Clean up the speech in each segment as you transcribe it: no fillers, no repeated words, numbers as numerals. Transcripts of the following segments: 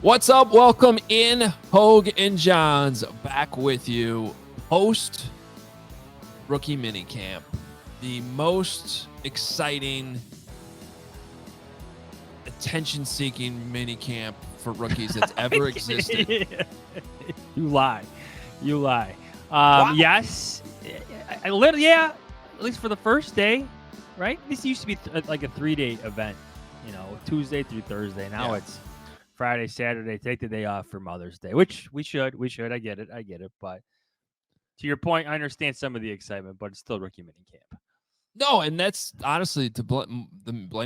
What's up? Welcome in, Hoge Jahns, back with you post rookie minicamp, the most exciting, attention-seeking minicamp for rookies that's ever existed. You lie. Wow. Yes, yeah, at least for the first day, right? This used to be like a 3-day event, Tuesday through Thursday. Now it's Friday, Saturday. Take the day off for Mother's Day, which we should. I get it. But to your point, I understand some of the excitement, but it's still rookie minicamp. No, and that's honestly to blame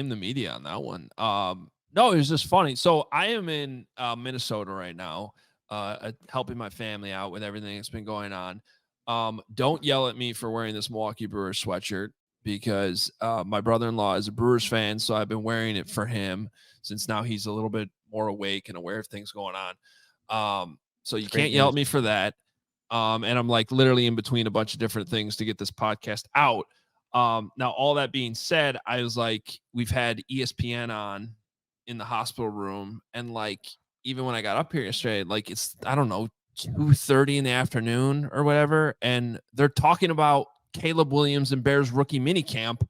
the media on that one. No, it was just funny. So I am in Minnesota right now, helping my family out with everything that's been going on. Don't yell at me for wearing this Milwaukee Brewers sweatshirt because my brother-in-law is a Brewers fan, so I've been wearing it for him since now he's a little bit more awake and aware of things going on. So you can't yell at me for that. And I'm like literally in between a bunch of different things to get this podcast out. Now, all that being said, I was like, we've had ESPN on in the hospital room. And like, even when I got up here yesterday, like it's, I don't know, 2:30 in the afternoon or whatever. And they're talking about Caleb Williams and Bears rookie minicamp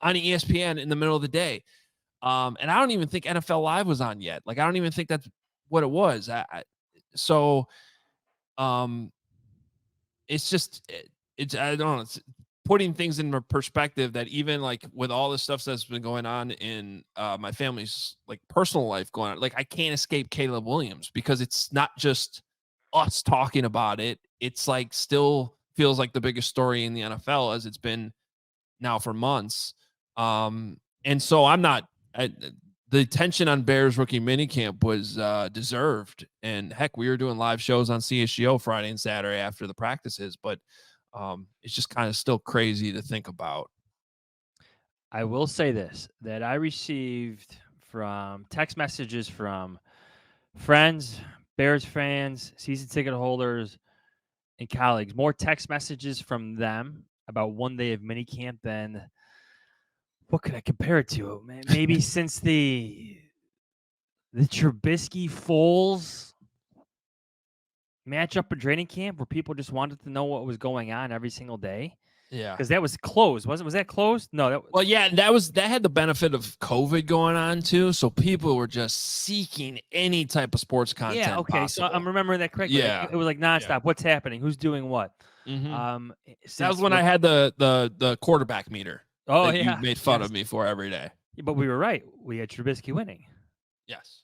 on ESPN in the middle of the day. And I don't even think NFL Live was on yet. Like, I don't even think that's what it was. It's just, it's, I don't know. It's putting things in perspective that even like with all the stuff that's been going on in my family's like personal life going on, like I can't escape Caleb Williams because it's not just us talking about it. It's like still feels like the biggest story in the NFL as it's been now for months. And so the attention on Bears rookie minicamp was deserved. And heck, we were doing live shows on CHGO Friday and Saturday after the practices, but it's just kind of still crazy to think about. I will say this, that I received from text messages from friends, Bears fans, season ticket holders, and colleagues, more text messages from them about one day of minicamp than what could I compare it to? Maybe since the Trubisky Foles matchup in training camp, where people just wanted to know what was going on every single day. Yeah, because that was closed, wasn't? Was that closed? No. Well, yeah, that had the benefit of COVID going on too, so people were just seeking any type of sports content. Yeah. Okay. Possible. So I'm remembering that correctly. Yeah, it was like nonstop. Yeah. What's happening? Who's doing what? Mm-hmm. That was when I had the quarterback meter. Oh, that yeah. You made fun of me for every day. Yeah, but we were right. We had Trubisky winning. Yes.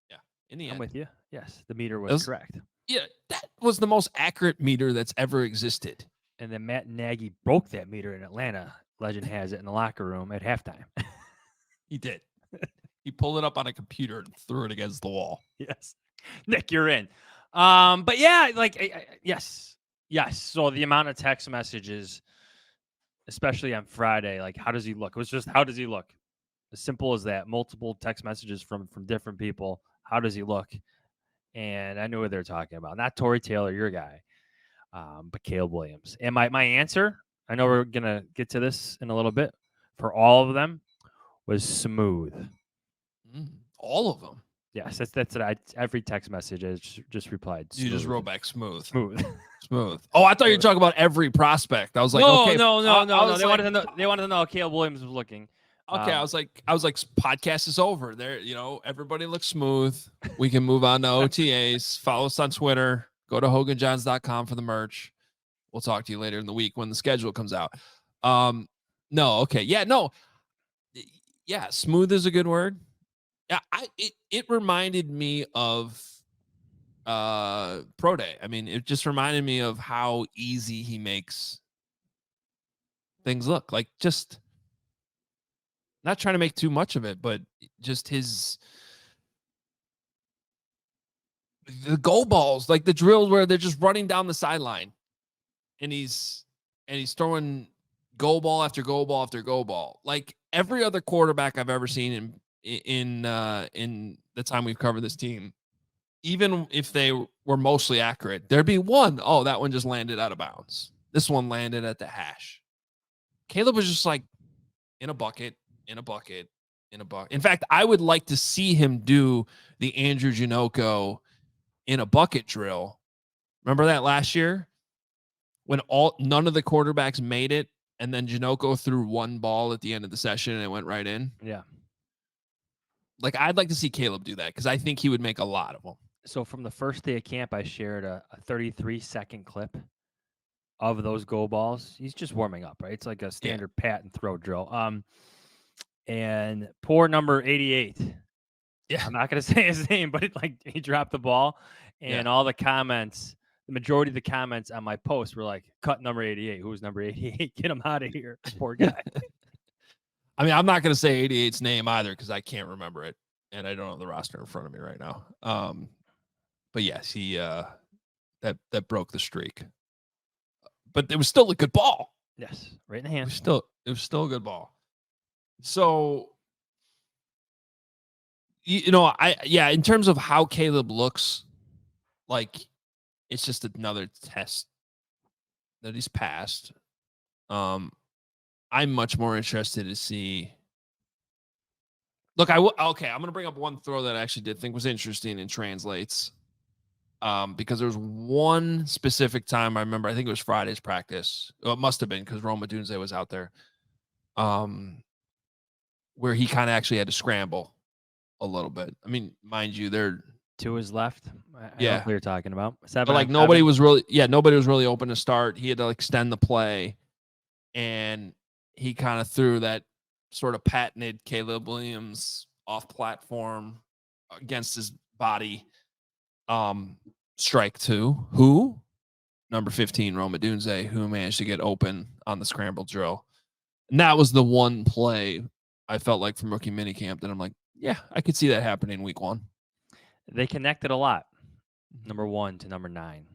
Yeah. In the end. I'm with you. Yes, the meter was correct. Yeah, that was the most accurate meter that's ever existed. And then Matt Nagy broke that meter in Atlanta. Legend has it in the locker room at halftime. He did. He pulled it up on a computer and threw it against the wall. Yes. Nick, you're in. But yeah, like, yes. So the amount of text messages, especially on Friday, like, how does he look? It was just, how does he look? As simple as that. Multiple text messages from different people. How does he look? And I knew what they were talking about. Not Tory Taylor, your guy, but Caleb Williams. And my answer, I know we're going to get to this in a little bit, for all of them was smooth. All of them? Yes, that's it. Every text message I just replied. Smooth. You just wrote back smooth. Smooth. Oh, I thought you were talking about every prospect. I was like, no, okay. No. They wanted to know how Caleb Williams was looking. Okay, I was like, podcast is over. There, everybody looks smooth. We can move on to OTAs. Follow us on Twitter. Go to HoganJahns.com for the merch. We'll talk to you later in the week when the schedule comes out. No, okay, yeah, no, yeah, smooth is a good word. Yeah, it reminded me of Pro Day. I mean, it just reminded me of how easy he makes things look. Like, just not trying to make too much of it, but just the goal balls, like the drills where they're just running down the sideline, and he's throwing goal ball after goal ball after goal ball. Like every other quarterback I've ever seen in the time we've covered this team, even if they were mostly accurate, there'd be one, oh, that one just landed out of bounds. This one landed at the hash. Caleb was just like in a bucket, in a bucket. In fact, I would like to see him do the Andrew Janocko in a bucket drill. Remember that last year when none of the quarterbacks made it, and then Janocko threw one ball at the end of the session and it went right in? Yeah. Like, I'd like to see Caleb do that because I think he would make a lot of them. So from the first day of camp, I shared a 33-second clip of those go balls. He's just warming up, right? It's like a standard pat and throw drill. And poor number 88. Yeah. I'm not going to say his name, but he dropped the ball, and all the comments, the majority of the comments on my post were like, cut number 88. Who's number 88? Get him out of here. Poor guy. I mean, I'm not going to say 88's name either because I can't remember it, and I don't have the roster in front of me right now. But yes, he that broke the streak. But it was still a good ball. Yes, right in the hand. It was still a good ball. So, in terms of how Caleb looks, like, it's just another test that he's passed. I'm much more interested to see. Look, I'm going to bring up one throw that I actually did think was interesting and translates. Because there was one specific time I remember, I think it was Friday's practice. Well, it must have been because Odunze was out there. Where he kind of actually had to scramble a little bit. I mean, mind you, they're to his left. I know what you're talking about. But like nobody was really open to start. He had to extend the play, and he kind of threw that sort of patented Caleb Williams off platform against his body. Strike to who? Number 15, Odunze, who managed to get open on the scramble drill. And that was the one play I felt like from rookie minicamp that I'm like, yeah, I could see that happening week 1. They connected a lot. Number 1 to number 9.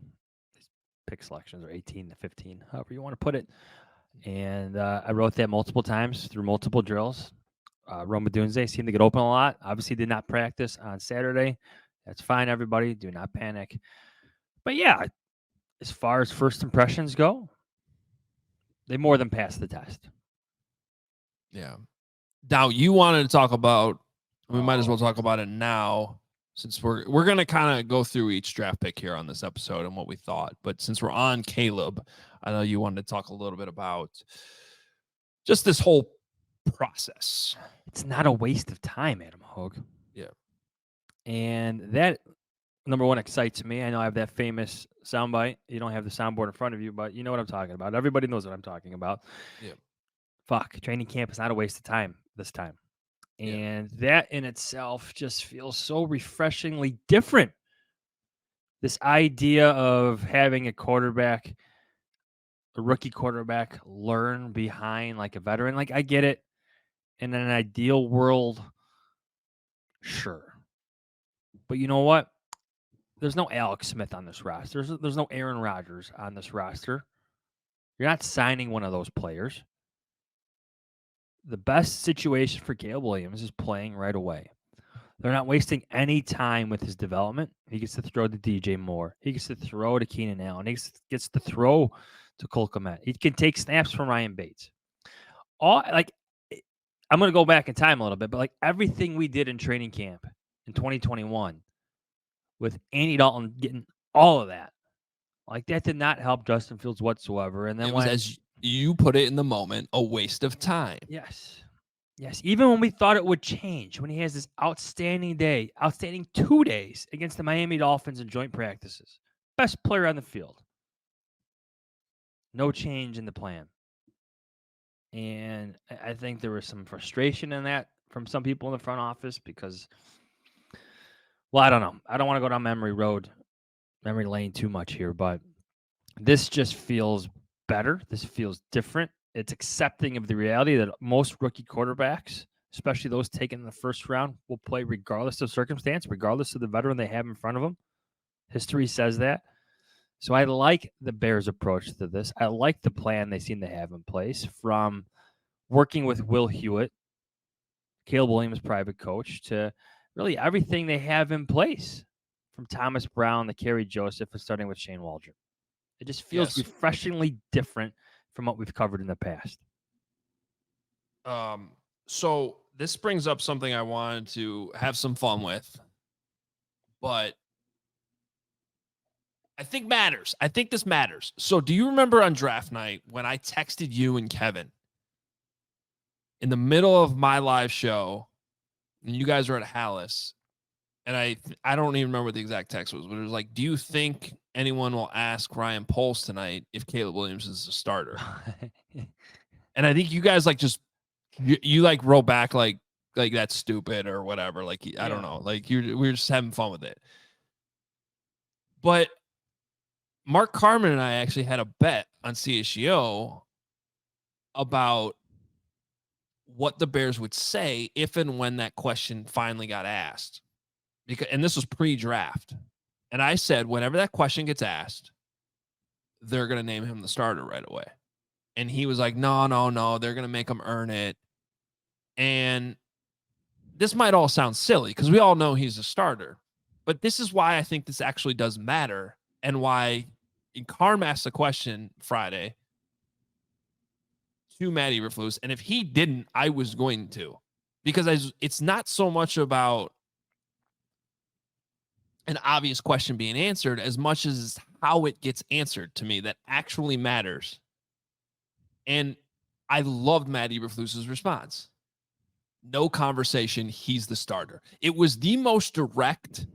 These pick selections are 18 to 15, however you want to put it. And I wrote that multiple times through multiple drills. Odunze seemed to get open a lot. Obviously did not practice on Saturday. That's fine, everybody. Do not panic. But yeah, as far as first impressions go, they more than passed the test. Yeah. Now, you wanted to talk about, we might as well talk about it now, since we're going to kind of go through each draft pick here on this episode and what we thought. But since we're on Caleb, I know you wanted to talk a little bit about just this whole process. It's not a waste of time, Adam Hoge. Yeah. And that, number 1, excites me. I know I have that famous soundbite. You don't have the soundboard in front of you, but you know what I'm talking about. Everybody knows what I'm talking about. Yeah. Fuck, training camp is not a waste of time this time. And that in itself just feels so refreshingly different. This idea of having a rookie quarterback, learn behind like a veteran. Like, I get it. In an ideal world, sure. But you know what? There's no Alex Smith on this roster. There's no Aaron Rodgers on this roster. You're not signing one of those players. The best situation for Caleb Williams is playing right away. They're not wasting any time with his development. He gets to throw to DJ Moore. He gets to throw to Keenan Allen. He gets to throw to Cole Kmet. He can take snaps from Ryan Bates. I'm going to go back in time a little bit, but like everything we did in training camp in 2021 with Andy Dalton getting all of that, like that did not help Justin Fields whatsoever. And then it was, as you put it in the moment, a waste of time. Yes. Even when we thought it would change, when he has this outstanding 2 days against the Miami Dolphins in joint practices, best player on the field. No change in the plan. And I think there was some frustration in that from some people in the front office because, well, I don't know. I don't want to go down memory lane too much here, but this just feels better. This feels different. It's accepting of the reality that most rookie quarterbacks, especially those taken in the first round, will play regardless of circumstance, regardless of the veteran they have in front of them. History says that. So I like the Bears' approach to this. I like the plan they seem to have in place, from working with Will Hewitt, Caleb Williams' private coach, to really everything they have in place, from Thomas Brown to Kerry Joseph and starting with Shane Waldron. It just feels refreshingly different from what we've covered in the past. So this brings up something I wanted to have some fun with, but I think matters. I think this matters. So do you remember on draft night when I texted you and Kevin in the middle of my live show and you guys were at Hallis, and I don't even remember what the exact text was, but it was like, do you think anyone will ask Ryan Poles tonight if Caleb Williams is a starter? And I think you guys like just you like wrote back like that's stupid or whatever. Like I don't know. Like we were just having fun with it. But Mark Carmen and I actually had a bet on CHGO about what the Bears would say if and when that question finally got asked. And this was pre-draft. And I said, whenever that question gets asked, they're going to name him the starter right away. And he was like, no, they're going to make him earn it. And this might all sound silly because we all know he's a starter. But this is why I think this actually does matter, and why Carm asked the question Friday to Matt Eberflus. And if he didn't, I was going to. Because it's not so much about an obvious question being answered as much as how it gets answered to me that actually matters. And I loved Matt Eberflus's response. No conversation, he's the starter. It was the most direct,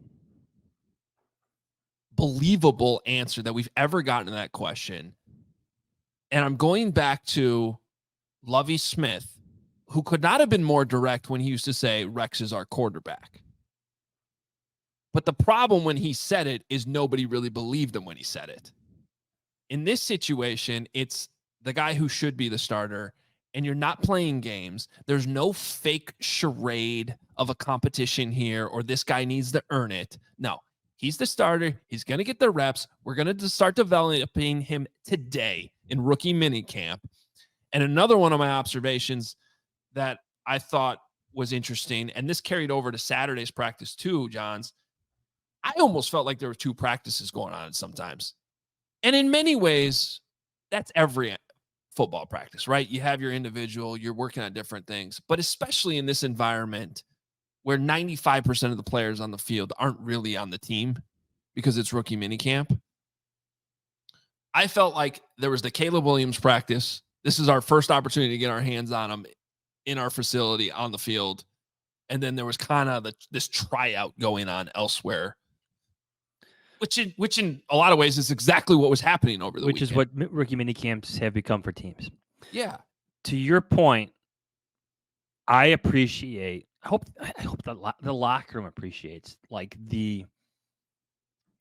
believable answer that we've ever gotten to that question. And I'm going back to Lovie Smith, who could not have been more direct when he used to say, Rex is our quarterback. But the problem when he said it is nobody really believed him when he said it. In this situation, it's the guy who should be the starter, and you're not playing games. There's no fake charade of a competition here, or this guy needs to earn it. No, he's the starter. He's going to get the reps. We're going to start developing him today in rookie minicamp. And another one of my observations that I thought was interesting, and this carried over to Saturday's practice too, Johns, I almost felt like there were two practices going on sometimes. And in many ways, that's every football practice, right? You have your individual, you're working on different things, but especially in this environment where 95% of the players on the field aren't really on the team because it's rookie minicamp. I felt like there was the Caleb Williams practice. This is our first opportunity to get our hands on him in our facility on the field. And then there was kind of this tryout going on elsewhere, which in a lot of ways is exactly what was happening over the weekend. Which is what rookie minicamps have become for teams. Yeah. To your point, I appreciate. I hope the locker room appreciates like the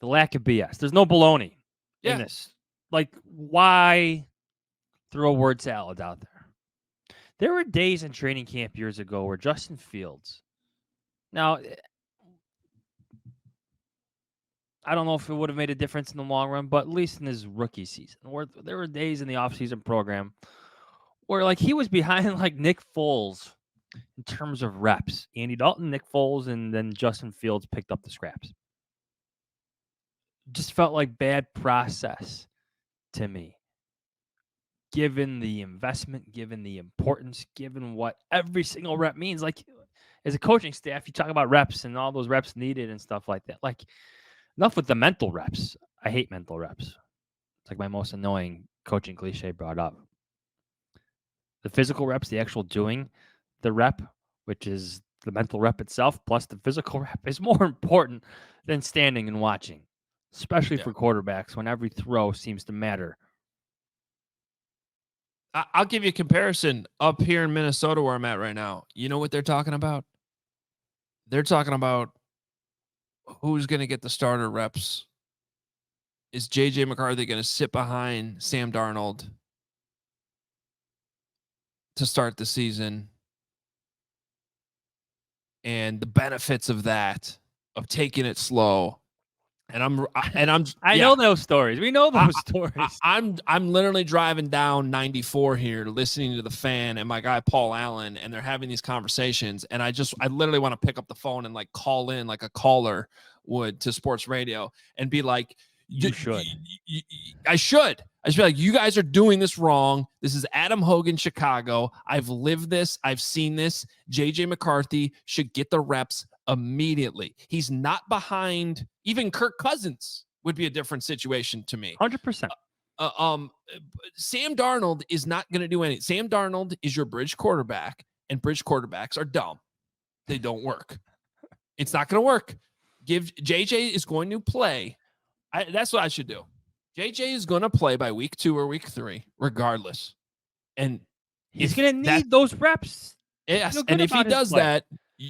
lack of BS. There's no baloney in this. Like, why throw word salad out there? There were days in training camp years ago where Justin Fields. Now, I don't know if it would have made a difference in the long run, but at least in his rookie season, where there were days in the offseason program where like he was behind like Nick Foles in terms of reps. Andy Dalton, Nick Foles, and then Justin Fields picked up the scraps. Just felt like bad process to me. Given the investment, given the importance, given what every single rep means. Like as a coaching staff, you talk about reps and all those reps needed and stuff like that. Like enough with the mental reps. I hate mental reps. It's like my most annoying coaching cliche brought up. The physical reps, the actual doing the rep, which is the mental rep itself, plus the physical rep is more important than standing and watching, especially for quarterbacks when every throw seems to matter. I'll give you a comparison up here in Minnesota where I'm at right now. You know what they're talking about? They're talking about who's going to get the starter reps. Is J.J. McCarthy going to sit behind Sam Darnold to start the season? And the benefits of that, of taking it slow. I know those stories. We know those stories. I'm literally driving down 94 here, listening to the Fan and my guy Paul Allen, and they're having these conversations. And I literally want to pick up the phone and like call in like a caller would to sports radio and be like, You should. I should I just feel like you guys are doing this wrong. This is Adam Hogan, Chicago. I've lived this. I've seen this. JJ McCarthy should get the reps immediately. He's not behind. Even Kirk Cousins would be a different situation to me. 100%. Sam Darnold is not going to do anything. Sam Darnold is your bridge quarterback, and bridge quarterbacks are dumb. They don't work. It's not going to work. JJ is going to play. That's what I should do. JJ is going to play by week 2 or week 3, regardless. And he's going to need those reps. Yes, and if he does that,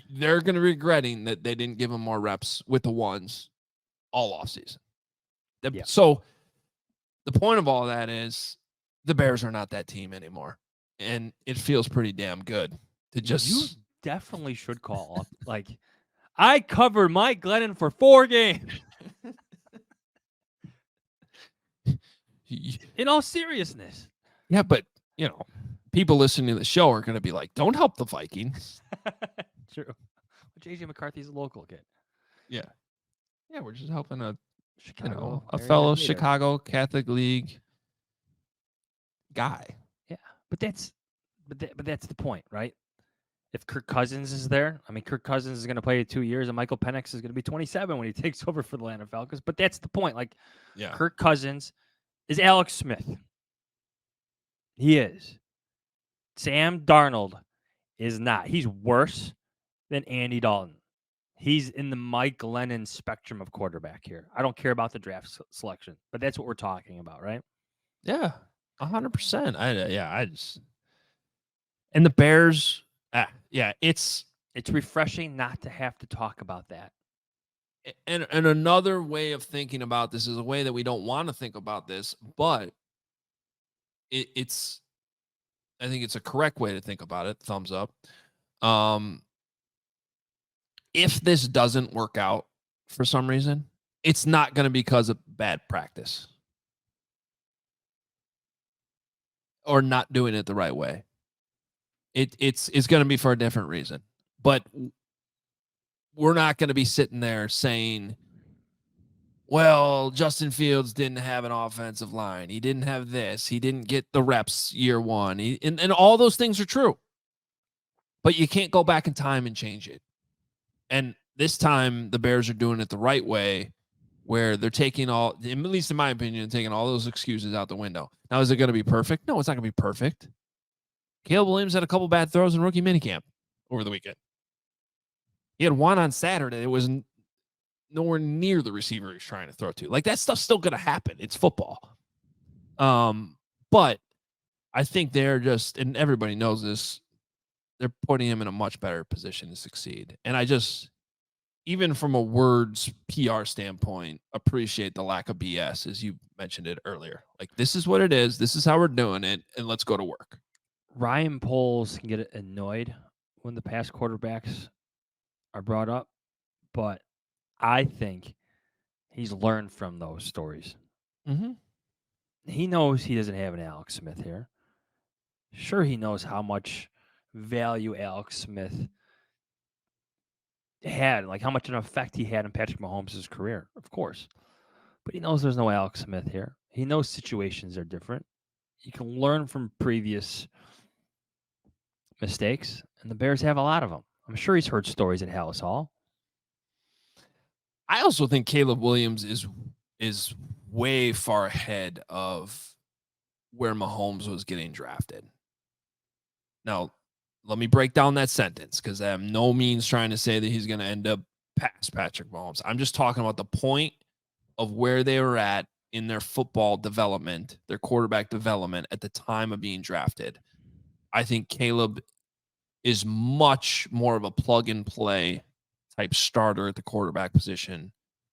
they're going to be regretting that they didn't give him more reps with the ones all offseason. So the point of all that is the Bears are not that team anymore. And it feels pretty damn good to just... You definitely should call up. Like, I covered Mike Glennon for 4 games. In all seriousness. Yeah, but, people listening to the show are going to be like, don't help the Vikings. True. JJ McCarthy's a local kid. Yeah. Yeah, we're just helping a Chicago, fellow Chicago Catholic League guy. Yeah, but that's the point, right? If Kirk Cousins is there, I mean, Kirk Cousins is going to play 2 years, and Michael Penix is going to be 27 when he takes over for the Atlanta Falcons. But that's the point. Like, Kirk Cousins is Alex Smith. He is. Sam Darnold is not. He's worse than Andy Dalton. He's in the Mike Glennon spectrum of quarterback here. I don't care about the draft selection, but that's what we're talking about, right? Yeah, 100%. I just... And the Bears, it's refreshing not to have to talk about that. And another way of thinking about this is a way that we don't want to think about this, but I think it's a correct way to think about it. Thumbs up. If this doesn't work out for some reason, it's not going to be because of bad practice or not doing it the right way. It's going to be for a different reason. But we're not going to be sitting there saying, well, Justin Fields didn't have an offensive line. He didn't have this. He didn't get the reps year 1. And all those things are true. But you can't go back in time and change it. And this time, the Bears are doing it the right way, where they're taking at least in my opinion, taking all those excuses out the window. Now, is it going to be perfect? No, it's not going to be perfect. Caleb Williams had a couple bad throws in rookie minicamp over the weekend. He had one on Saturday. It was nowhere near the receiver he's trying to throw to. Like, that stuff's still going to happen. It's football. But I think they're just, and everybody knows this, they're putting him in a much better position to succeed. And I just, even from a words PR standpoint, appreciate the lack of BS, as you mentioned it earlier. Like, this is what it is. This is how we're doing it. And let's go to work. Ryan Poles can get annoyed when the past quarterbacks are brought up, but I think he's learned from those stories. Mm-hmm. He knows he doesn't have an Alex Smith here. Sure, he knows how much value Alex Smith had, like how much an effect he had in Patrick Mahomes' career, of course. But he knows there's no Alex Smith here. He knows situations are different. You can learn from previous mistakes, and the Bears have a lot of them. I'm sure he's heard stories at Hallis Hall. I also think Caleb Williams is way far ahead of where Mahomes was getting drafted. Now, let me break down that sentence, because I am no means trying to say that he's going to end up past Patrick Mahomes. I'm just talking about the point of where they were at in their football development, their quarterback development at the time of being drafted. I think Caleb is much more of a plug-and-play type starter at the quarterback position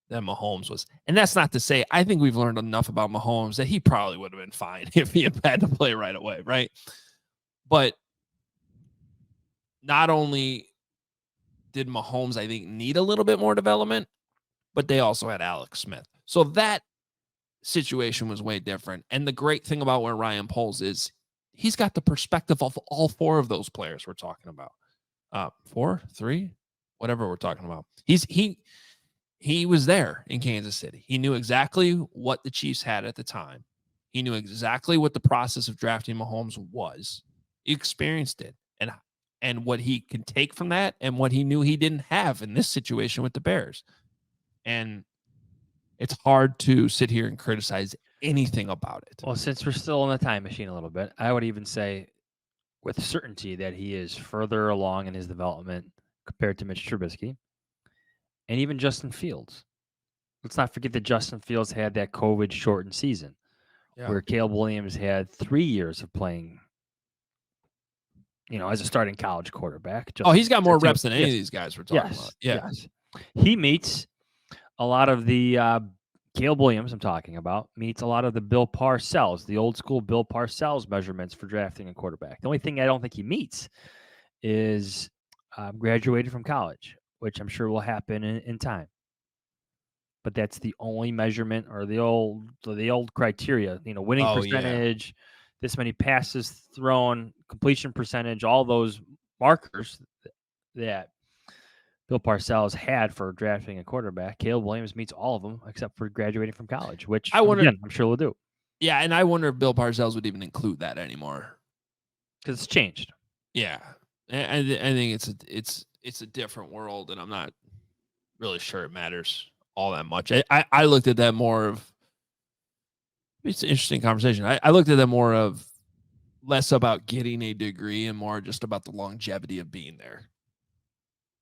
than Mahomes was. And that's not to say, I think we've learned enough about Mahomes that he probably would have been fine if he had to play right away, right? But not only did Mahomes, I think, need a little bit more development, but they also had Alex Smith. So that situation was way different. And the great thing about where Ryan Poles is, he's got the perspective of all 4 of those players we're talking about. 4, 3, whatever we're talking about. He was there in Kansas City. He knew exactly what the Chiefs had at the time. He knew exactly what the process of drafting Mahomes was. He experienced it, and what he can take from that, and what he knew he didn't have in this situation with the Bears. And it's hard to sit here and criticize anything about it. Well, since we're still in the time machine a little bit, I would even say with certainty that he is further along in his development compared to Mitch Trubisky and even Justin Fields. Let's not forget that Justin Fields had that COVID shortened season where Caleb Williams had 3 years of playing, as a starting college quarterback. He's got more reps than any of these guys we're talking about. Yeah. Yes. He meets a lot of the Caleb Williams I'm talking about, meets a lot of the Bill Parcells, the old school Bill Parcells measurements for drafting a quarterback. The only thing I don't think he meets is graduated from college, which I'm sure will happen in time. But that's the only measurement or the old criteria, winning percentage, this many passes thrown, completion percentage, all those markers that Bill Parcells had for drafting a quarterback. Caleb Williams meets all of them except for graduating from college, which I'm sure will do. Yeah, and I wonder if Bill Parcells would even include that anymore because it's changed. Yeah, I think it's a different world, and I'm not really sure it matters all that much. I looked at that more of. It's an interesting conversation. I looked at that more of less about getting a degree and more just about the longevity of being there.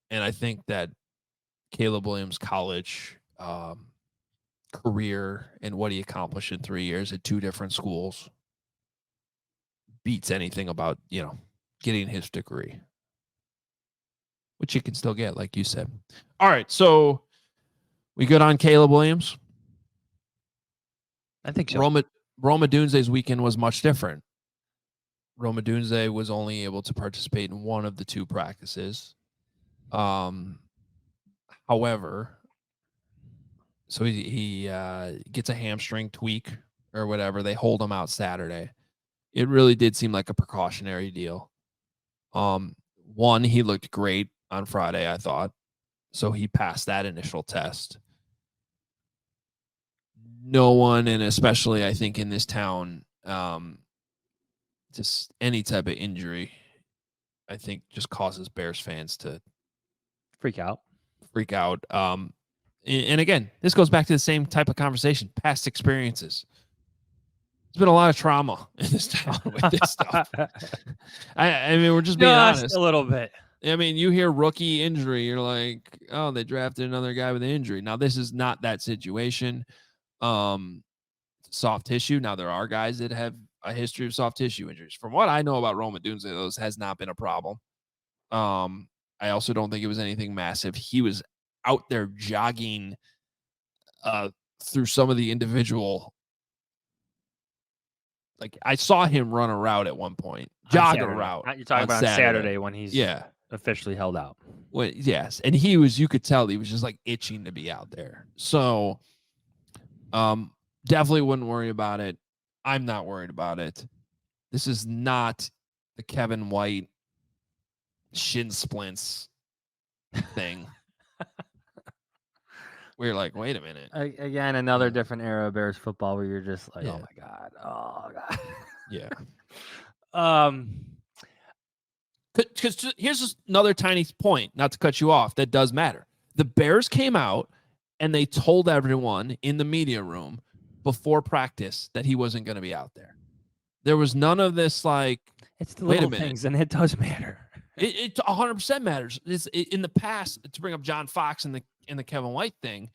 And I think that Caleb Williams' college career and what he accomplished in 3 years at 2 different schools beats anything about, getting his degree, which you can still get, like you said. All right, so we good on Caleb Williams? I think so. Rome Odunze's weekend was much different. Rome Odunze was only able to participate in one of the 2 practices. However, so he gets a hamstring tweak or whatever. They hold him out Saturday. It really did seem like a precautionary deal. One, he looked great on Friday, I thought. So he passed that initial test. No one, and especially I think in this town, just any type of injury, I think just causes Bears fans to freak out. And again, this goes back to the same type of conversation, past experiences. There's been a lot of trauma in this town with this stuff. I mean, we're just being honest. A little bit. I mean, you hear rookie injury, you're like, oh, they drafted another guy with an injury. Now, this is not that situation. Soft tissue. Now, there are guys that have a history of soft tissue injuries. From what I know about Rome Odunze, those has not been a problem. I also don't think it was anything massive. He was out there jogging through some of the individual. Like, I saw him run a route at one point, jog a route. You're talking about Saturday when he's officially held out. Well, yes, and you could tell he was just like itching to be out there. So, definitely wouldn't worry about it. I'm not worried about it. This is not the Kevin White shin splints thing. We're like, wait a minute. Again, another different era of Bears football where you're just like, oh my God. Yeah. Because here's another tiny point, not to cut you off, that does matter. The Bears came out and they told everyone in the media room before practice that he wasn't going to be out there. There was none of this like, it's the little things, and it does matter. It 100% matters. In the past, to bring up John Fox and the Kevin White thing,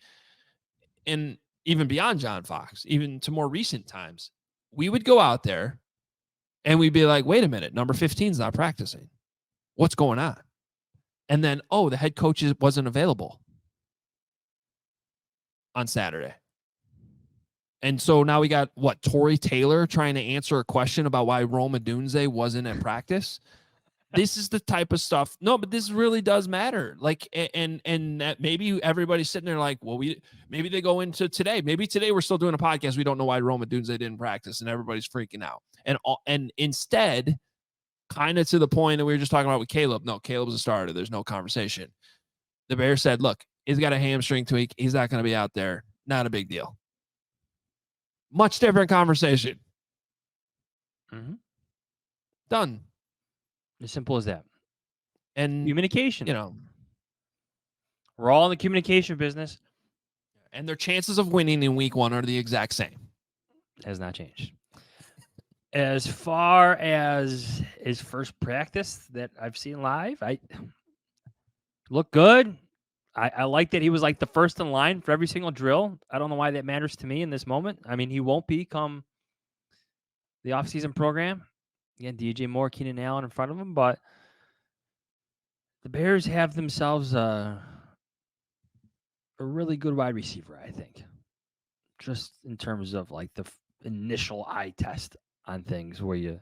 and even beyond John Fox, even to more recent times, we would go out there and we'd be like, wait a minute, number 15 is not practicing. What's going on? And then, the head coach wasn't available on Saturday. And so now we got, Tory Taylor trying to answer a question about why Rome Odunze wasn't at practice. This is the type of stuff. No, but this really does matter. Like, and that maybe everybody's sitting there like, well, maybe they go into today. Maybe today we're still doing a podcast. We don't know why Rome Odunze didn't practice, and everybody's freaking out. And instead, kind of to the point that we were just talking about with Caleb. No, Caleb's a starter. There's no conversation. The Bears said, look, he's got a hamstring tweak. He's not going to be out there. Not a big deal. Much different conversation. Mm-hmm. Done. As simple as that. And Communication. you know, We're all in the communication business. and their chances of winning in week 1 are the exact same. Has not changed. As far as his first practice that I've seen live, I look good. I like that he was like the first in line for every single drill. I don't know why that matters to me in this moment. I mean, he won't become the offseason program. Again, DJ Moore, Keenan Allen in front of him, but the Bears have themselves a really good wide receiver, I think. Just in terms of like the initial eye test on things where you,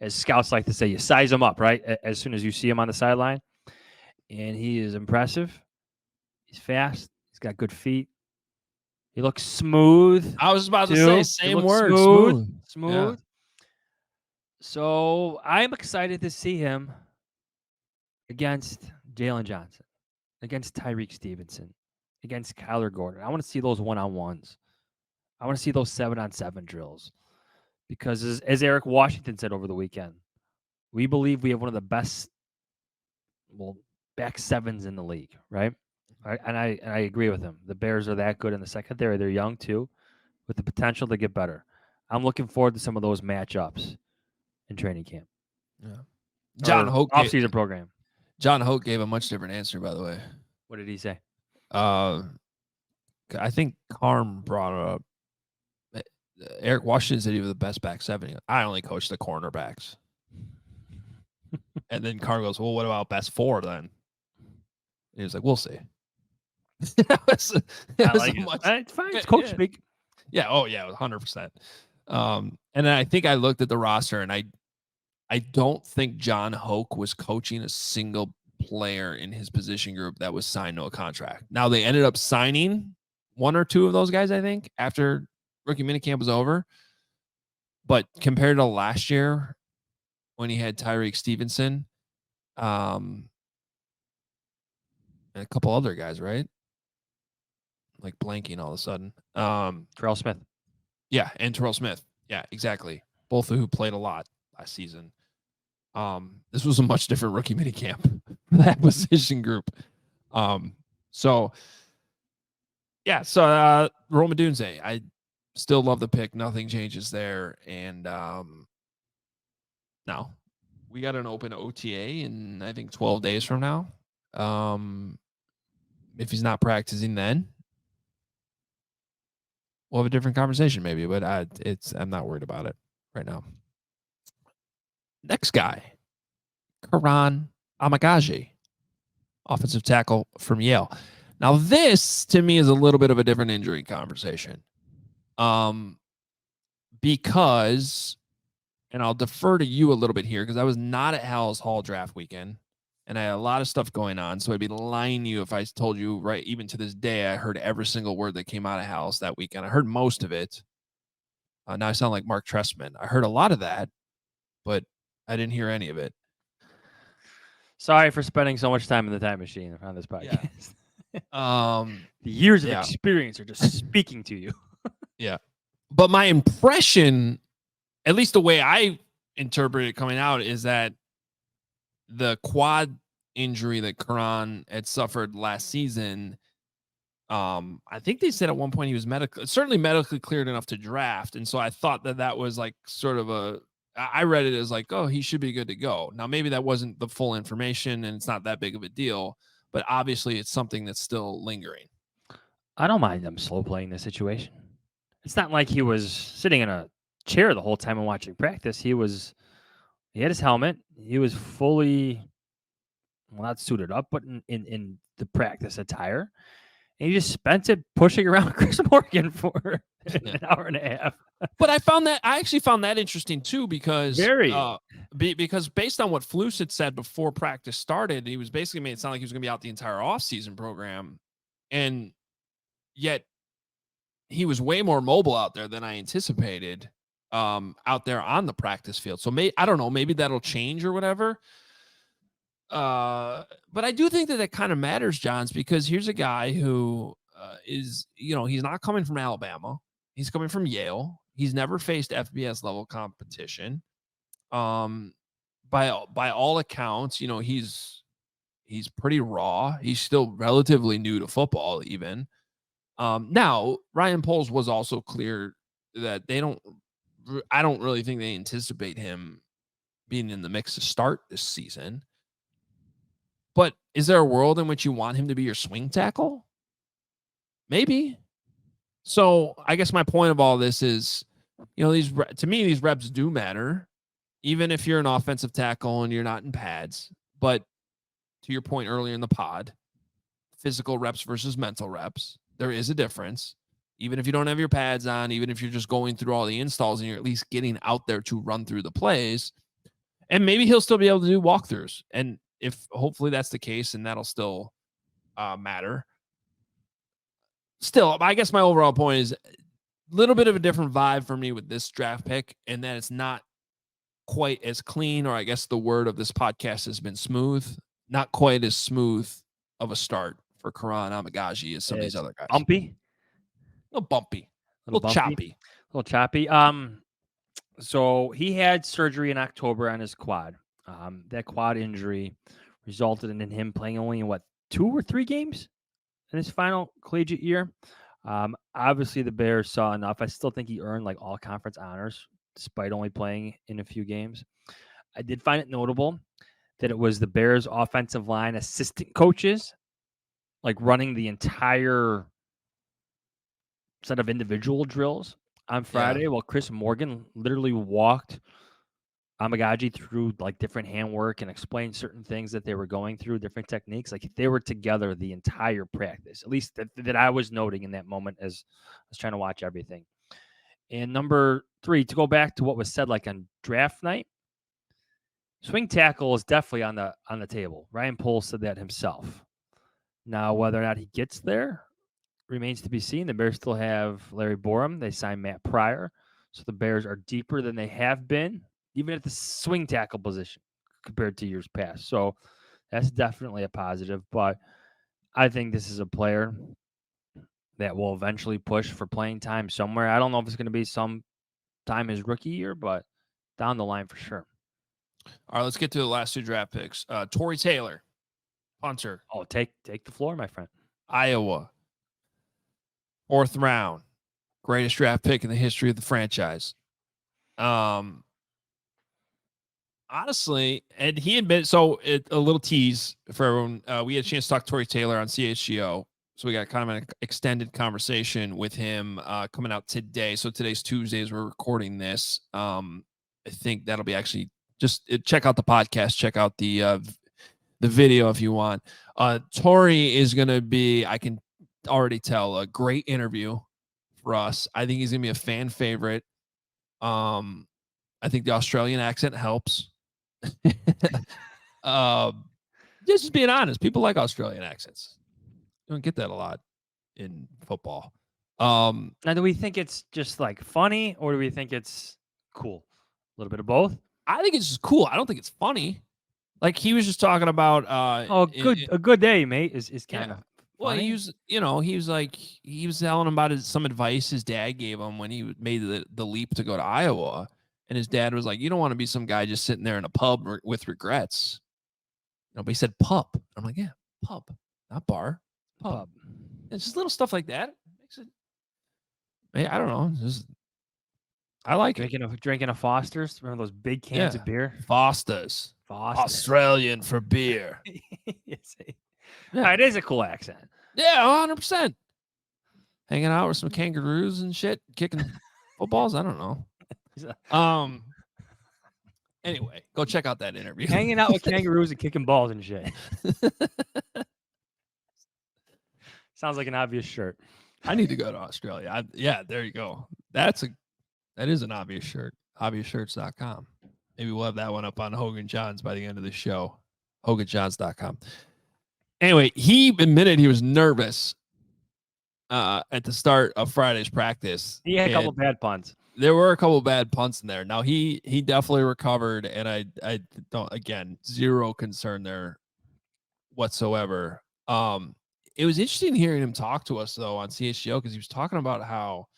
as scouts like to say, you size him up, right? As soon as you see him on the sideline. And he is impressive. He's fast. He's got good feet. He looks smooth. I was about too. to say He same looks word, smooth. Yeah. So I'm excited to see him against Jalen Johnson, against Tyreek Stevenson, against Kyler Gordon. I want to see those one-on-ones. I want to see those 7-on-7 drills. Because as Eric Washington said over the weekend, we believe we have one of the best, back sevens in the league, right? And I agree with him. The Bears are that good in the secondary. They're young too, with the potential to get better. I'm looking forward to some of those matchups in training camp. Yeah. John Hoke offseason program. John Hoke gave a much different answer, by the way. What did he say? I think Carm brought up Eric Washington said he was the best back 7. I only coached the cornerbacks. And then Carm goes, well, what about best 4 then? And he was like, we'll see. It's fine. It's coach speak. Yeah. Oh, yeah. 100%. And then I think I looked at the roster, and I don't think John Hoke was coaching a single player in his position group that was signed to a contract. Now, they ended up signing 1 or 2 of those guys, I think, after rookie minicamp was over. But compared to last year when he had Tyreek Stevenson and a couple other guys, right? Like blanking all of a sudden. Terrell Smith. Yeah, and Terrell Smith. Yeah, exactly. Both of who played a lot last season. This was a much different rookie minicamp for that position group. So Rome Odunze, I still love the pick. Nothing changes there. And now we got an open OTA in I think 12 days from now. If he's not practicing then, we'll have a different conversation maybe, but I'm not worried about it right now. Next guy, Kiran Amegadjie, offensive tackle from Yale. Now, this to me is a little bit of a different injury conversation. Because, and I'll defer to you a little bit here because I was not at Hal's Hall draft weekend and I had a lot of stuff going on. So I'd be lying to you if I told you, right, even to this day, I heard every single word that came out of Hal's that weekend. I heard most of it. Now I sound like Mark Trestman. I heard a lot of that, but I didn't hear any of it. Sorry for spending so much time in the time machine on this podcast. Yeah. The years of experience are just speaking to you. Yeah. But my impression, at least the way I interpret it coming out, is that the quad injury that Kiran had suffered last season, I think they said at one point he was certainly medically cleared enough to draft. And so I thought that was like sort of I read it as like, oh, he should be good to go. Now, maybe that wasn't the full information and it's not that big of a deal, but obviously it's something that's still lingering. I don't mind them slow playing the situation. It's not like he was sitting in a chair the whole time and watching practice. He had his helmet. He was fully, not suited up, but in the practice attire. And he just spent it pushing around Chris Morgan for an hour and a half. But I actually found that interesting too, because because based on what Flus had said before practice started, he was basically made it sound like he was going to be out the entire offseason program. And yet he was way more mobile out there than I anticipated out there on the practice field. So I don't know, maybe that'll change or whatever. But I do think that kind of matters, Johns, because here's a guy who is, he's not coming from Alabama. He's coming from Yale. He's never faced FBS level competition. Um, by all accounts, he's pretty raw. He's still relatively new to football, even. Now Ryan Poles was also clear that I don't really think they anticipate him being in the mix to start this season. But is there a world in which you want him to be your swing tackle? Maybe. So I guess my point of all this is, to me, these reps do matter, even if you're an offensive tackle and you're not in pads. But to your point earlier in the pod, physical reps versus mental reps, there is a difference. Even if you don't have your pads on, even if you're just going through all the installs and you're at least getting out there to run through the plays, and maybe he'll still be able to do walkthroughs. And if hopefully that's the case, and that'll still matter. Still, I guess my overall point is a little bit of a different vibe for me with this draft pick, and that it's not quite as clean, or I guess the word of this podcast has been smooth, not quite as smooth of a start for Kiran Amegadjie as some of these other guys. Bumpy, A little bumpy, a little bumpy, choppy. a little choppy. So he had surgery in October on his quad. That quad injury resulted in him playing only in 2 or 3 games in his final collegiate year. Obviously, the Bears saw enough. I still think he earned all conference honors despite only playing in a few games. I did find it notable that it was the Bears offensive line assistant coaches running the entire set of individual drills on Friday, while Chris Morgan literally walked Amegadjie through different handwork and explained certain things that they were going through, different techniques. They were together the entire practice, at least that I was noting in that moment as I was trying to watch everything. And number 3, to go back to what was said on draft night, swing tackle is definitely on the table. Ryan Poles said that himself. Now, whether or not he gets there remains to be seen. The Bears still have Larry Borum. They signed Matt Pryor. So the Bears are deeper than they have been, even at the swing tackle position compared to years past. So that's definitely a positive. But I think this is a player that will eventually push for playing time somewhere. I don't know if it's going to be some time his rookie year, but down the line for sure. All right, let's get to the last 2 draft picks. Tory Taylor, punter. Oh, take the floor, my friend. Iowa, 4th round, greatest draft pick in the history of the franchise. Honestly, and he admitted, a little tease for everyone. We had a chance to talk to Tory Taylor on CHGO. So we got kind of an extended conversation with him coming out today. So today's Tuesday as we're recording this. I think that'll be actually check out the podcast, check out the video if you want. Tory is going to be, I can already tell, a great interview for us. I think he's going to be a fan favorite. I think the Australian accent helps. Just being honest, people like Australian accents. You don't get that a lot in football. Now, do we think it's just funny, or do we think it's cool? A little bit of both. I think it's just cool. I don't think it's funny. He was just talking about a good day, mate, is kind of. Well, he was telling him about some advice his dad gave him when he made the leap to go to Iowa. And his dad was like, you don't want to be some guy just sitting there in a pub with regrets. But he said pub. I'm like, yeah, pub, not bar. Pub. It's just little stuff like that. Makes it. I don't know. I like drinking a Foster's. Remember those big cans of beer? Foster's. Australian for beer. It is a cool accent. Yeah, 100%. Hanging out with some kangaroos and shit, kicking footballs. I don't know. Anyway, go check out that interview. Hanging out with kangaroos and kicking balls and shit. Sounds like an obvious shirt. I need to go to Australia. There you go. That is an obvious shirt. Obviousshirts.com. Maybe we'll have that one up on Hoge Jahns by the end of the show. HogeJahns.com. Anyway, he admitted he was nervous at the start of Friday's practice. He had a couple bad punts. There were a couple of bad punts in there. Now he definitely recovered, and I don't, again, zero concern there whatsoever. It was interesting hearing him talk to us though on CHGO, because he was talking about how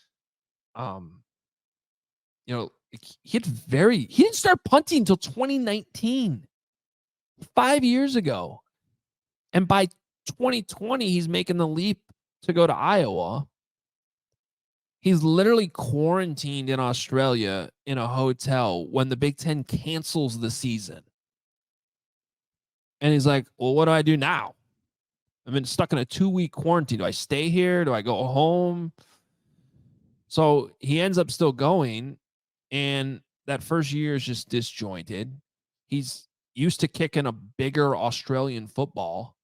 he didn't start punting until 2019, 5 years ago. And by 2020, he's making the leap to go to Iowa. He's literally quarantined in Australia in a hotel when the Big Ten cancels the season. And he's like, well, what do I do now? I've been stuck in a 2-week quarantine. Do I stay here? Do I go home? So he ends up still going. And that first year is just disjointed. He's used to kicking a bigger Australian football.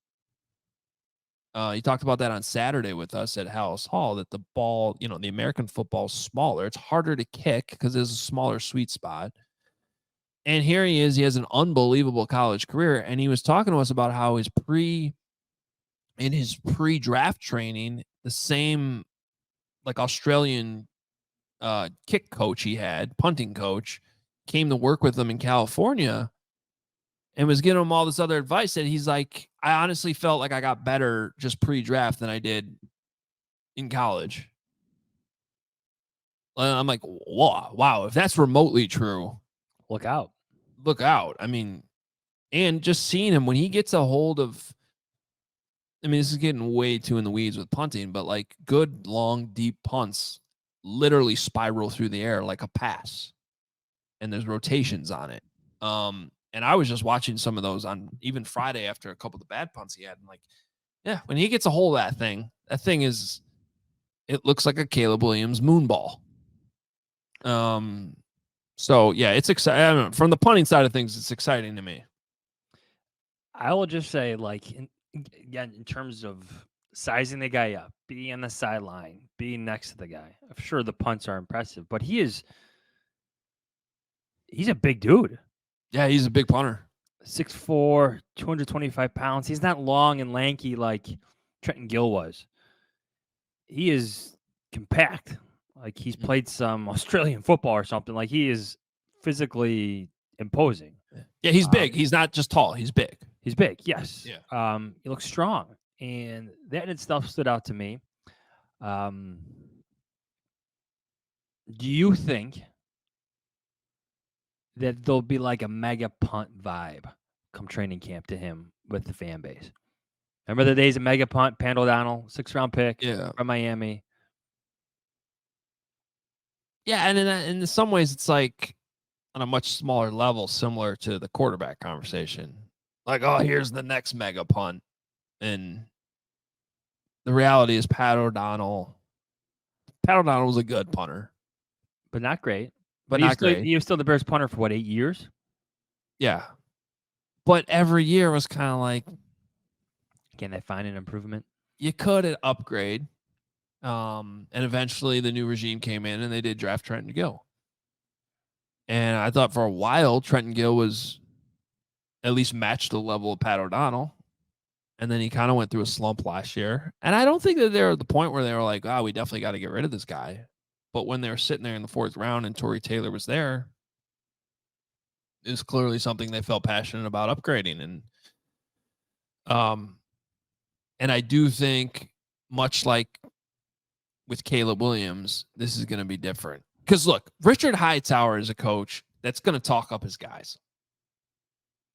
He talked about that on Saturday with us at House Hall, that the ball, the American football is smaller. It's harder to kick because there's a smaller sweet spot. And here he is. He has an unbelievable college career. And he was talking to us about how in his pre-draft training, the same like Australian kick coach he had, punting coach, came to work with him in California and was giving him all this other advice. And he's like, I honestly felt like I got better just pre-draft than I did in college. And I'm like, wow, if that's remotely true, look out. I mean, and just seeing him when he gets a hold of, this is getting way too in the weeds with punting, but like good, long, deep punts literally spiral through the air like a pass. And there's rotations on it. And I was just watching some of those on even Friday after a couple of the bad punts he had. And like, yeah, when he gets a hold of that thing it looks like a Caleb Williams moonball. So yeah, it's exciting. I don't know, from the punting side of things, it's exciting to me. I will just say, like, again, in terms of sizing the guy up, being on the sideline, being next to the guy, I'm sure the punts are impressive, but he's a big dude. Yeah, he's a big punter. 6'4", 225 pounds. He's not long and lanky like Trenton Gill was. He is compact. Like he's played some Australian football or something. Like he is physically imposing. Yeah, he's big. He's not just tall. He's big. He's big, yes. Yeah. He looks strong. And that stuff stood out to me. Do you think that there'll be like a mega punt vibe come training camp to him with the fan base? Remember the days of mega punt, Pan O'Donnell, 6th-round pick from Miami? Yeah, and in some ways, it's like on a much smaller level, similar to the quarterback conversation. Like, oh, here's the next mega punt. And the reality is Pat O'Donnell was a good punter. But not great. But not great. He was still the Bears punter for, 8 years? Yeah. But every year was kind of like, can they find an improvement? You could upgrade. And eventually the new regime came in and they did draft Trenton Gill. And I thought for a while Trenton Gill was at least matched the level of Pat O'Donnell. And then he kind of went through a slump last year. And I don't think that they're at the point where they were like, we definitely got to get rid of this guy. But when they were sitting there in the 4th round and Tory Taylor was there, it was clearly something they felt passionate about upgrading. And I do think, much like with Caleb Williams, this is going to be different. Because look, Richard Hightower is a coach that's going to talk up his guys.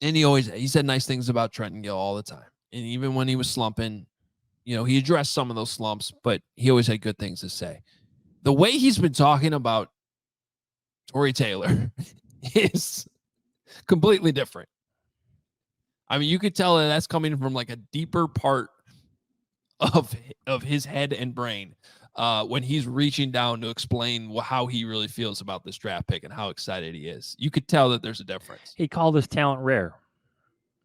And he said nice things about Trenton Gill all the time. And even when he was slumping, he addressed some of those slumps, but he always had good things to say. The way he's been talking about Tory Taylor is completely different. I mean, you could tell that that's coming from like a deeper part of his head and brain when he's reaching down to explain how he really feels about this draft pick and how excited he is. You could tell that there's a difference. He called his talent rare.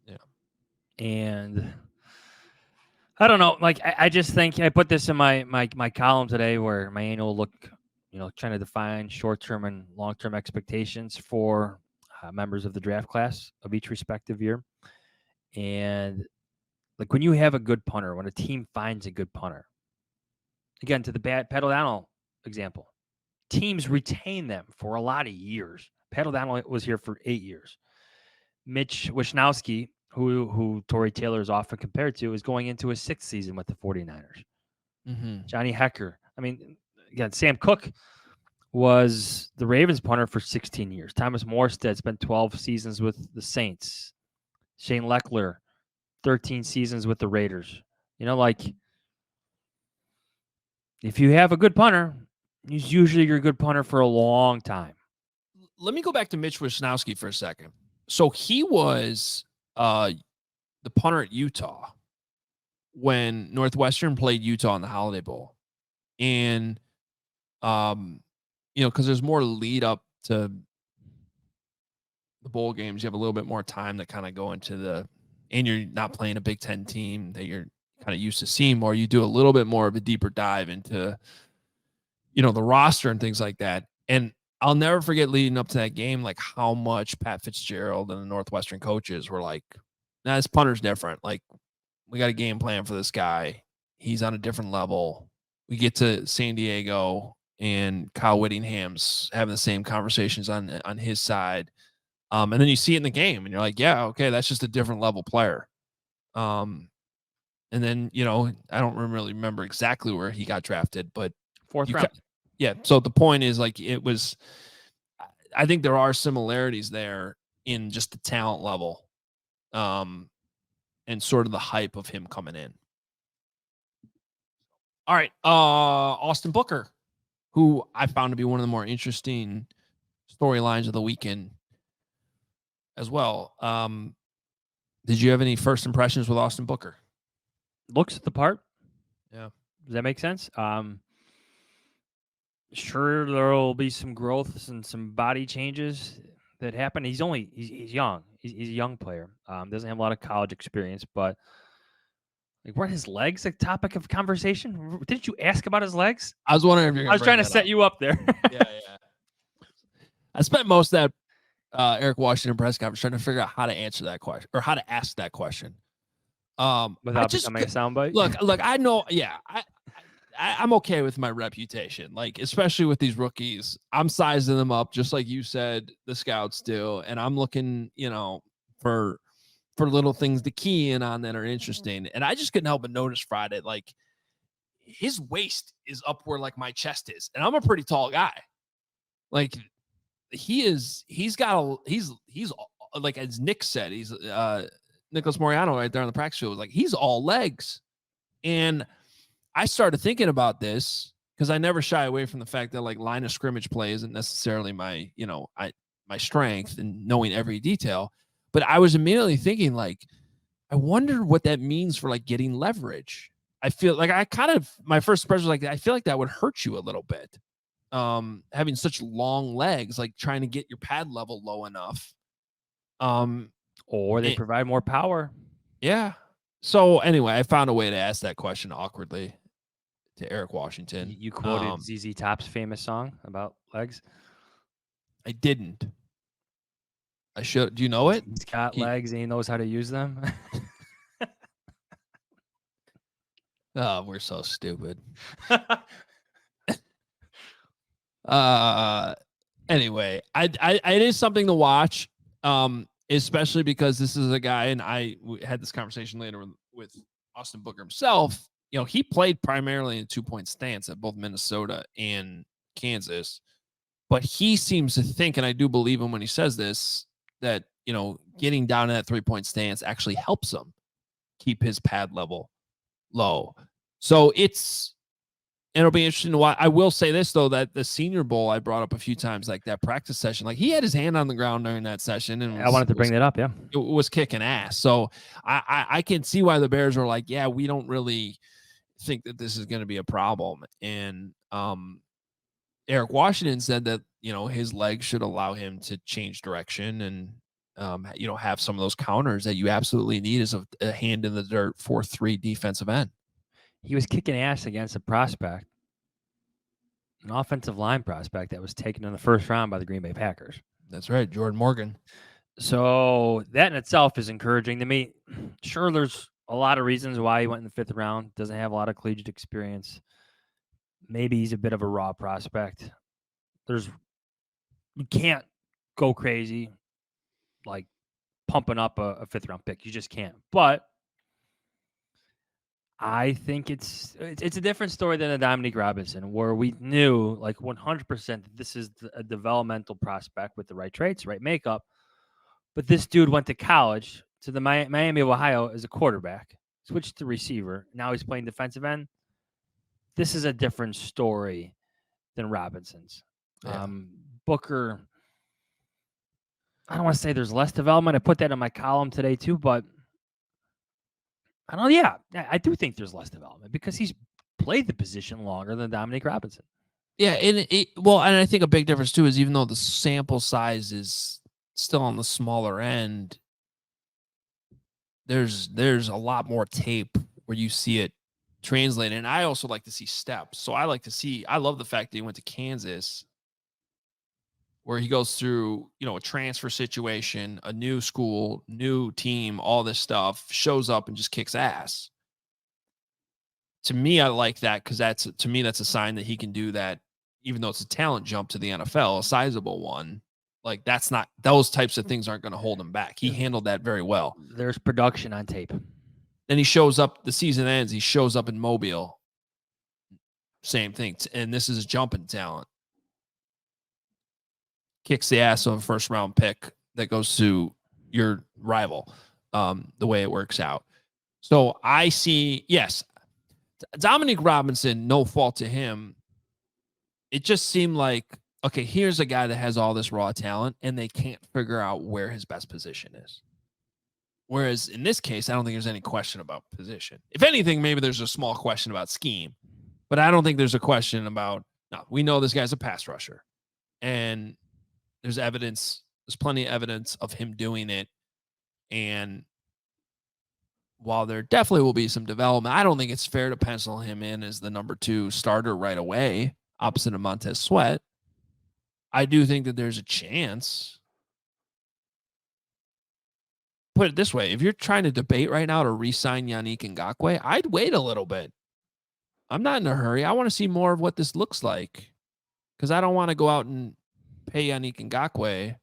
Yeah. And I don't know. Like, I just think I put this in my column today where my annual look, trying to define short-term and long-term expectations for members of the draft class of each respective year. And like when you have a good punter, when a team finds a good punter, again, to the Pat O'Donnell example, teams retain them for a lot of years. Pat O'Donnell was here for 8 years. Mitch Wishnowsky, who Tory Taylor is often compared to, is going into his 6th season with the 49ers. Mm-hmm. Johnny Hecker. I mean, again, Sam Cook was the Ravens punter for 16 years. Thomas Morstead spent 12 seasons with the Saints. Shane Leckler, 13 seasons with the Raiders. You know, like, if you have a good punter, he's usually your good punter for a long time. Let me go back to Mitch Wisnowski for a second. So he was the punter at Utah when Northwestern played Utah in the Holiday Bowl. And, because there's more lead up to the bowl games. You have a little bit more time to kind of go into and you're not playing a Big Ten team that you're kind of used to seeing more. You do a little bit more of a deeper dive into, the roster and things like that. And I'll never forget leading up to that game, like how much Pat Fitzgerald and the Northwestern coaches were like, nah, this punter's different. Like, we got a game plan for this guy. He's on a different level. We get to San Diego and Kyle Whittingham's having the same conversations on his side. And then you see it in the game and you're like, yeah, okay, that's just a different level player. And then, I don't really remember exactly where he got drafted, but Fourth round. Yeah. So the point is, like, I think there are similarities there in just the talent level, and sort of the hype of him coming in. All right. Austin Booker, who I found to be one of the more interesting storylines of the weekend as well. Did you have any first impressions with Austin Booker? Looks the part. Yeah. Does that make sense? Sure, there will be some growth and some body changes that happen. He's young. He's a young player. Doesn't have a lot of college experience, but like, weren't his legs a topic of conversation? Didn't you ask about his legs? I was wondering if you're. I was trying to set you up there. Yeah. I spent most of that Eric Washington press conference trying to figure out how to answer that question or how to ask that question. Without becoming a soundbite. Look, I know. Yeah, I'm okay with my reputation, like, especially with these rookies. I'm sizing them up just like you said the scouts do, and I'm looking, for little things to key in on that are interesting. And I just couldn't help but notice Friday, like, his waist is up where like my chest is, and I'm a pretty tall guy. Like, he's like, as Nick said, he's Nicholas Moriano right there on the practice field was like, he's all legs. And I started thinking about this because I never shy away from the fact that, like, line of scrimmage play isn't necessarily my strength and knowing every detail. But I was immediately thinking, like, I wonder what that means for, like, getting leverage. I feel like my first impression was like, I feel like that would hurt you a little bit. Having such long legs, like trying to get your pad level low enough. Or they provide more power. Yeah. So anyway, I found a way to ask that question awkwardly to Eric Washington. You quoted ZZ Top's famous song about legs. I didn't. I should. Do you know it? He's got legs and he knows how to use them. Oh, we're so stupid. Anyway, it is something to watch. Especially because this is a guy, and we had this conversation later with Austin Booker himself. He played primarily in 2-point stance at both Minnesota and Kansas, but he seems to think, and I do believe him when he says this, that, getting down in that 3-point stance actually helps him keep his pad level low. So it'll be interesting to watch. I will say this, though, that the Senior Bowl I brought up a few times, like that practice session, like he had his hand on the ground during that session. And I wanted to bring that up. Yeah. It was kicking ass. So I can see why the Bears were like, yeah, we don't really think that this is going to be a problem. And Eric Washington said that, his legs should allow him to change direction and, have some of those counters that you absolutely need as a hand in the dirt 4-3 defensive end. He was kicking ass against a prospect, an offensive line prospect that was taken in the first round by the Green Bay Packers. That's right, Jordan Morgan. So that in itself is encouraging to me. Sure, there's a lot of reasons why he went in the 5th round. Doesn't have a lot of collegiate experience. Maybe he's a bit of a raw prospect. You can't go crazy like pumping up a 5th round pick. You just can't. But I think it's a different story than a Dominique Robinson, where we knew like 100% that this is a developmental prospect with the right traits, right makeup. But this dude went to college to the Miami of Ohio as a quarterback, switched to receiver. Now he's playing defensive end. This is a different story than Robinson's. Yeah. Booker, I don't want to say there's less development. I put that in my column today too, but I don't. Yeah, I do think there's less development because he's played the position longer than Dominique Robinson. Yeah, and well, and I think a big difference too is even though the sample size is still on the smaller end, there's a lot more tape where you see it translated. And I also like to see steps. So I love the fact that he went to Kansas where he goes through, a transfer situation, a new school, new team, all this stuff, shows up and just kicks ass. To me, I like that because that's a sign that he can do that, even though it's a talent jump to the NFL, a sizable one. Like that's not, those types of things aren't going to hold him back. He handled that very well. There's production on tape. Then he shows up, the season ends, he shows up in Mobile. Same thing. And this is a jumping talent. Kicks the ass of a first round pick that goes to your rival, the way it works out. So I see, yes, Dominique Robinson, no fault to him. It just seemed like, okay, here's a guy that has all this raw talent and they can't figure out where his best position is. Whereas in this case, I don't think there's any question about position. If anything, maybe there's a small question about scheme, but I don't think there's a question about, no, we know this guy's a pass rusher and there's plenty of evidence of him doing it. And while there definitely will be some development, I don't think it's fair to pencil him in as the number 2 starter right away, opposite of Montez Sweat. I do think that there's a chance. Put it this way, if you're trying to debate right now to re-sign Yannick Ngakoue, I'd wait a little bit. I'm not in a hurry. I want to see more of what this looks like because I don't want to go out and pay Yannick Ngakoue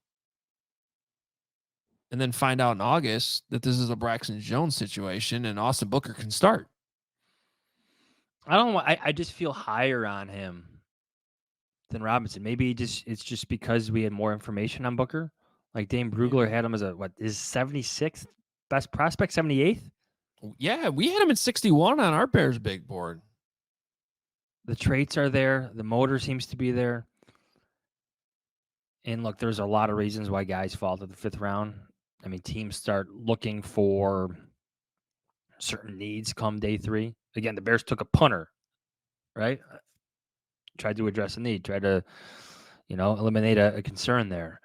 and then find out in August that this is a Braxton Jones situation and Austin Booker can start. I just feel higher on him than Robinson. Maybe it's just because we had more information on Booker. Like Dane Brugler had him as his 76th best prospect, 78th? Yeah, we had him at 61 on our Bears big board. The traits are there. The motor seems to be there. And look, there's a lot of reasons why guys fall to the 5th round. I mean, teams start looking for certain needs come day 3. Again, the Bears took a punter, right? Tried to address a need, tried to, eliminate a concern there.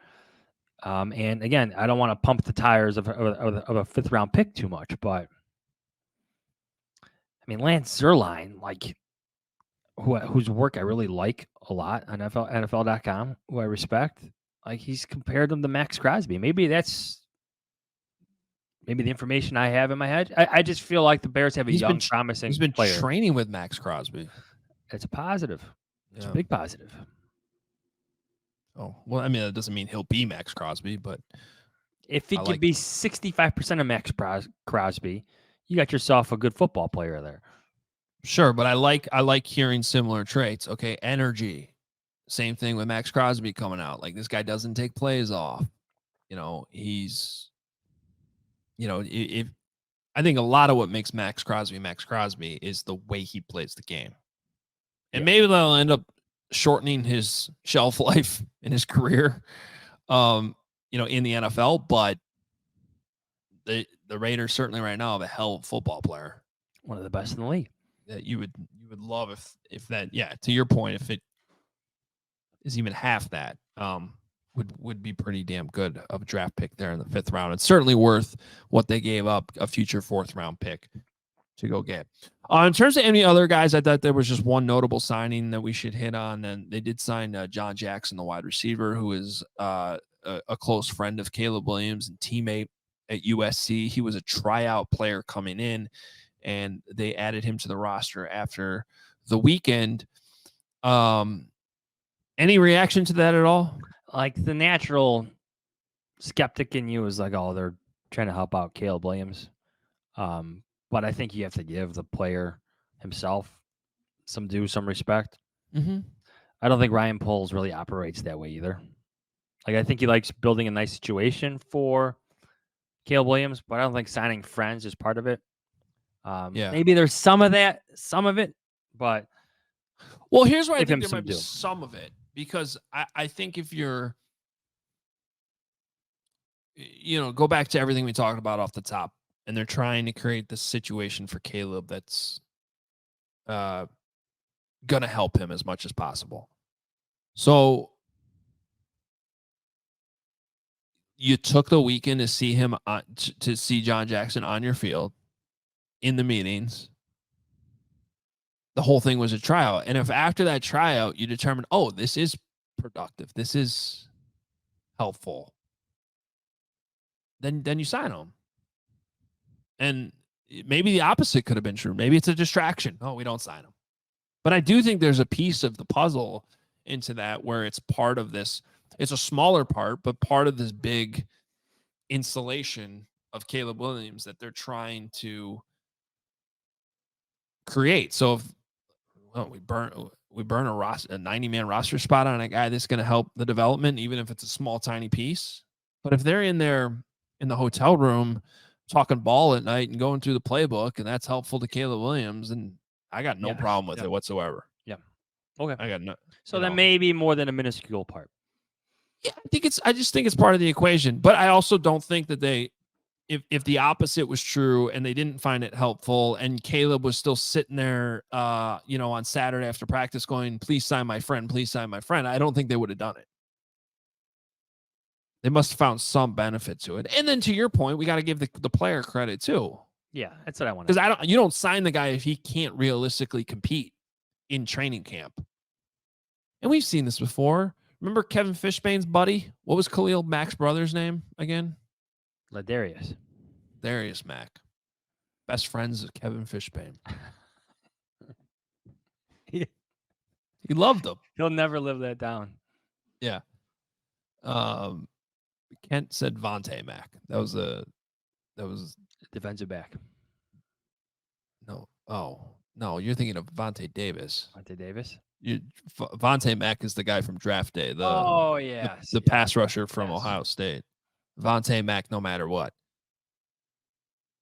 And again, I don't want to pump the tires of a 5th round pick too much, but I mean, Lance Zierlein, like whose work I really like a lot on NFL.com, who I respect, like he's compared him to Max Crosby. Maybe that's the information I have in my head. I just feel like the Bears have a promising He's been player. training with Max Crosby. It's a positive. It's a big positive. Oh, well, I mean, that doesn't mean he'll be Max Crosby, but if he could be 65% of Max Crosby, you got yourself a good football player there. Sure, but I like hearing similar traits. Okay, energy. Same thing with Max Crosby coming out. Like this guy doesn't take plays off. He's if I think a lot of what makes Max Crosby is the way he plays the game. And maybe that'll end up shortening his shelf life in his career, in the NFL. But the Raiders certainly right now have a hell of a football player, one of the best in the league. That you would love if that, to your point, if it is even half that, would be pretty damn good of a draft pick there in the 5th round. It's certainly worth what they gave up, a future 4th round pick to go get. In terms of any other guys, I thought there was just one notable signing that we should hit on, and they did sign John Jackson, the wide receiver, who is a close friend of Caleb Williams and teammate at USC. He was a tryout player coming in, and they added him to the roster after the weekend. Any reaction to that at all? Like the natural skeptic in you is like, oh, they're trying to help out Caleb Williams. but I think you have to give the player himself some due, some respect. Mm-hmm. I don't think Ryan Poles really operates that way either. Like, I think he likes building a nice situation for Caleb Williams, but I don't think signing friends is part of it. Yeah. Maybe there's some of it, but Well, here's where I give think him there some might be due. some of it, because I think if you're, go back to everything we talked about off the top, and they're trying to create this situation for Caleb that's going to help him as much as possible. So you took the weekend to see him to see John Jackson on your field in the meetings. The whole thing was a tryout. And if after that tryout you determine, oh, this is productive, this is helpful, then you sign him. And maybe the opposite could have been true. Maybe it's a distraction. Oh, we don't sign him. But I do think there's a piece of the puzzle into that where it's part of this. It's a smaller part, but part of this big installation of Caleb Williams that they're trying to create. So if we burn a 90-man roster spot on a guy that's going to help the development, even if it's a small, tiny piece. But if they're in there in the hotel room talking ball at night and going through the playbook, and that's helpful to Caleb Williams, and I got no problem with it whatsoever. Yeah. Okay. I got no. So that may be more than a minuscule part. Yeah, I just think it's part of the equation. But I also don't think that if the opposite was true and they didn't find it helpful, and Caleb was still sitting there, on Saturday after practice going, please sign my friend, I don't think they would have done it. They must have found some benefit to it. And then to your point, we got to give the player credit too. Yeah, that's what I want. Because you don't sign the guy if he can't realistically compete in training camp. And we've seen this before. Remember Kevin Fishbane's buddy? What was Khalil Mack's brother's name again? Ladarius Mack. Best friends of Kevin Fishbane. He loved him. He'll never live that down. Yeah. Kent said Vontae Mack. That was defensive back. No. Oh, no, you're thinking of Vontae Davis. Vontae Davis? Vontae Mack is the guy from draft day. The pass rusher from Ohio State. Vontae Mack, no matter what.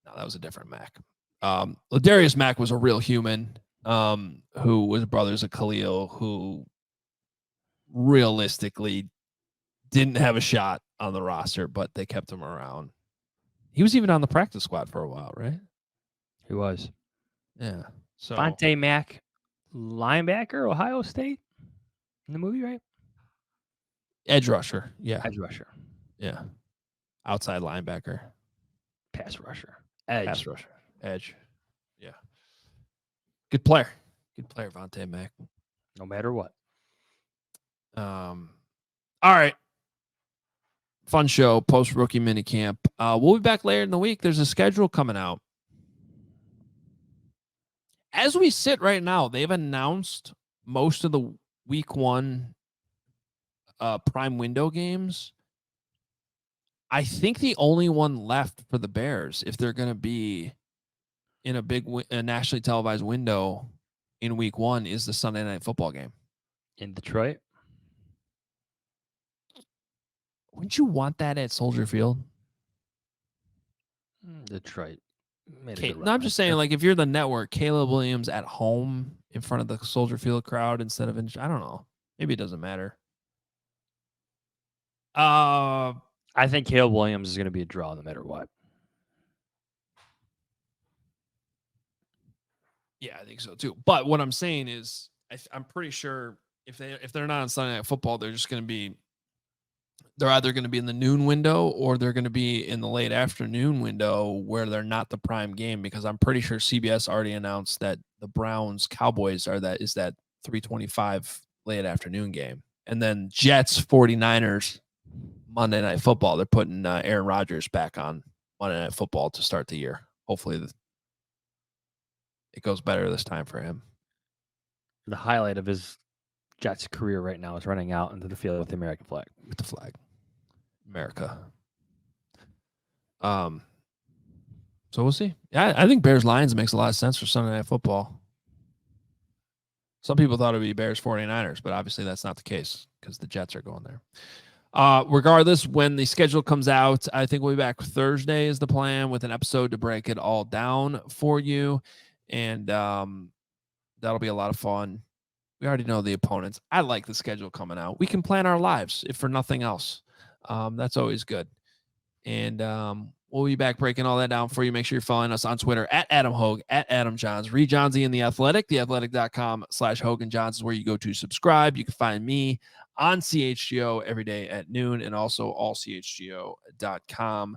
No, that was a different Mack. Ladarius Mack was a real human who was brothers of Khalil, who realistically didn't have a shot on the roster, but they kept him around. He was even on the practice squad for a while, right? He was. Yeah. So Vontae Mack, linebacker, Ohio State in the movie, right? Edge rusher. Yeah. Edge rusher. Yeah. Outside linebacker. Pass rusher. Edge. Pass rusher. Edge. Yeah. Good player. Vontae Mack. No matter what. All right. Fun show, post-rookie minicamp. We'll be back later in the week. There's a schedule coming out. As we sit right now, they've announced most of the week 1 prime window games. I think the only one left for the Bears, if they're going to be in a nationally televised window in week 1, is the Sunday Night Football game. In Detroit? Wouldn't you want that at Soldier Field? Detroit. No, I'm just saying, like, if you're the network, Caleb Williams at home in front of the Soldier Field crowd instead of I don't know. Maybe it doesn't matter. I think Caleb Williams is going to be a draw no matter what. Yeah, I think so too. But what I'm saying is, I'm pretty sure if they're not on Sunday Night Football, they're either going to be in the noon window or they're going to be in the late afternoon window where they're not the prime game, because I'm pretty sure CBS already announced that the Browns Cowboys is that 3:25 late afternoon game. And then Jets 49ers Monday Night Football. They're putting Aaron Rodgers back on Monday Night Football to start the year. Hopefully it goes better this time for him. The highlight of his Jets career right now is running out into the field with the American flag. With the flag. America. So we'll see. Yeah, I think Bears Lions makes a lot of sense for Sunday Night Football. Some people thought it would be Bears 49ers, but obviously that's not the case because the Jets are going there. Regardless, when the schedule comes out, I think we'll be back Thursday is the plan with an episode to break it all down for you. And that'll be a lot of fun. We already know the opponents. I like the schedule coming out. We can plan our lives, if for nothing else. That's always good. And we'll be back breaking all that down for you. Make sure you're following us on Twitter at Adam Hoge, at Adam Johns, Reed Johnsy in The Athletic. TheAthletic.com/Hogan Johns is where you go to subscribe. You can find me on CHGO every day at noon and also allchgo.com.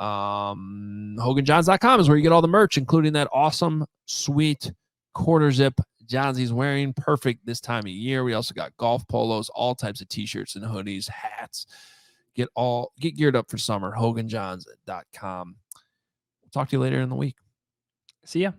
HoganJohns.com is where you get all the merch, including that awesome, sweet quarter zip Johnsy's wearing. Perfect this time of year. We also got golf polos, all types of t-shirts and hoodies, hats. Get geared up for summer. HoganJohns.com. We'll talk to you later in the week. See ya.